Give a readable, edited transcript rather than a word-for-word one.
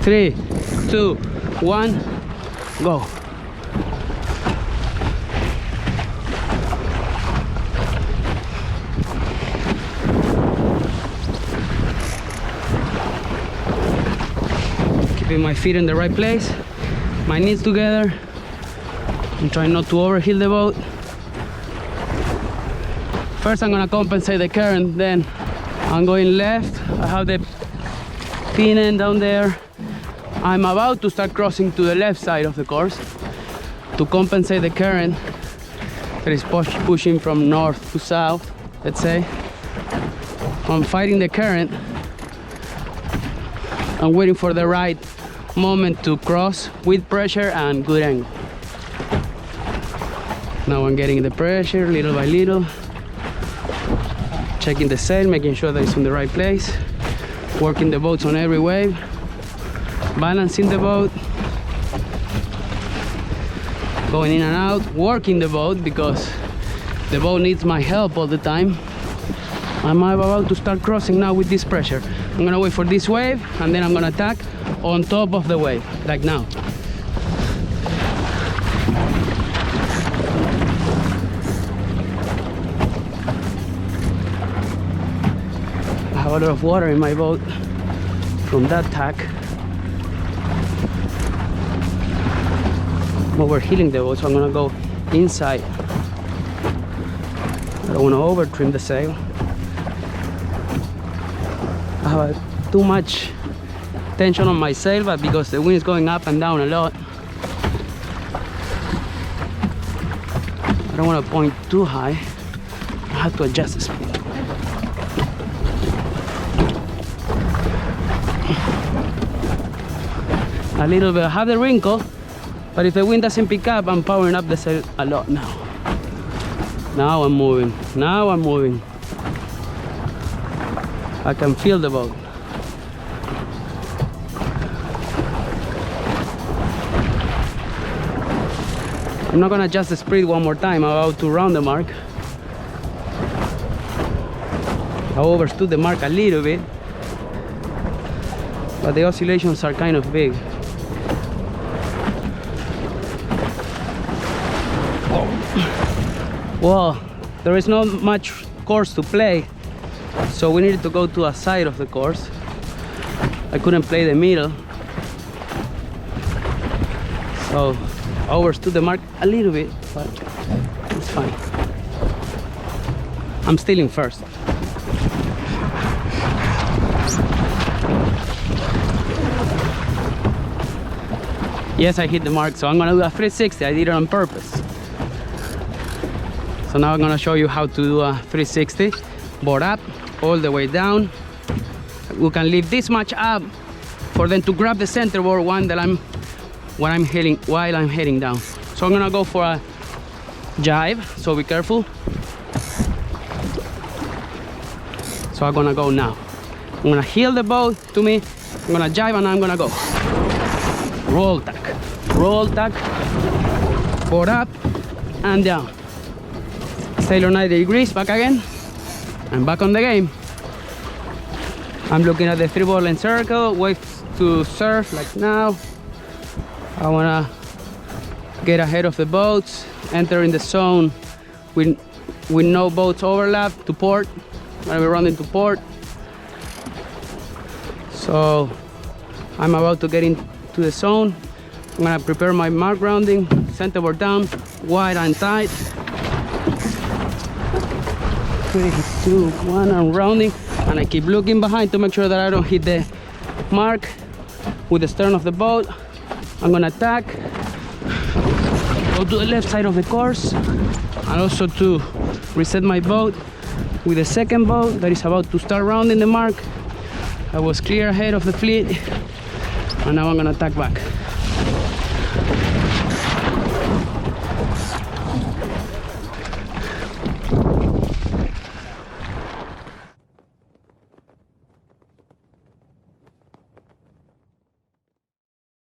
3, 2, 1, go. Keeping my feet in the right place, my knees together. I'm trying not to overheat the boat. First I'm gonna compensate the current, then I'm going left. I have the pin end down there. I'm about to start crossing to the left side of the course to compensate the current that is pushing from north to south, let's say. I'm fighting the current. I'm waiting for the right moment to cross with pressure and good angle. Now I'm getting the pressure little by little. Checking the sail, making sure that it's in the right place. Working the boats on every wave. Balancing the boat. Going in and out. Working the boat because the boat needs my help all the time. I'm about to start crossing now with this pressure. I'm gonna wait for this wave and then I'm gonna attack on top of the wave, like now. I have a lot of water in my boat from that tack. I'm overheating the boat, so I'm gonna go inside. I don't want to over trim the sail. I have too much tension on my sail, but because the wind is going up and down a lot, I don't want to point too high. I have to adjust the speed. A little bit, I have the wrinkle, but if the wind doesn't pick up, I'm powering up the sail a lot now. Now I'm moving, now I'm moving. I can feel the boat. I'm not gonna adjust the speed one more time. I'm about to round the mark. I overstood the mark a little bit, but the oscillations are kind of big. Well, there is not much course to play, so we needed to go to a side of the course. I couldn't play the middle, so I overstood the mark a little bit, but it's fine. I'm still in first. Yes, I hit the mark, so I'm gonna do a 360. I did it on purpose. So now I'm gonna show you how to do a 360. Board up, all the way down. We can leave this much up for them to grab the center board while I'm heading down. So I'm gonna go for a jibe, so be careful. So I'm gonna go now. I'm gonna heel the boat to me. I'm gonna jibe and I'm gonna go. Roll tack, board up and down. Sail on 90 degrees, back again. I'm back on the game. I'm looking at the 3-ball length circle, waves to surf like now. I wanna get ahead of the boats, enter in the zone with no boats overlap to port. I'm gonna be running to port. So I'm about to get into the zone. I'm gonna prepare my mark rounding, centerboard down, wide and tight. 3, 2, 1, I'm rounding, and I keep looking behind to make sure that I don't hit the mark with the stern of the boat. I'm gonna tack, go to the left side of the course, and also to reset my boat with the second boat that is about to start rounding the mark. I was clear ahead of the fleet, and now I'm gonna tack back.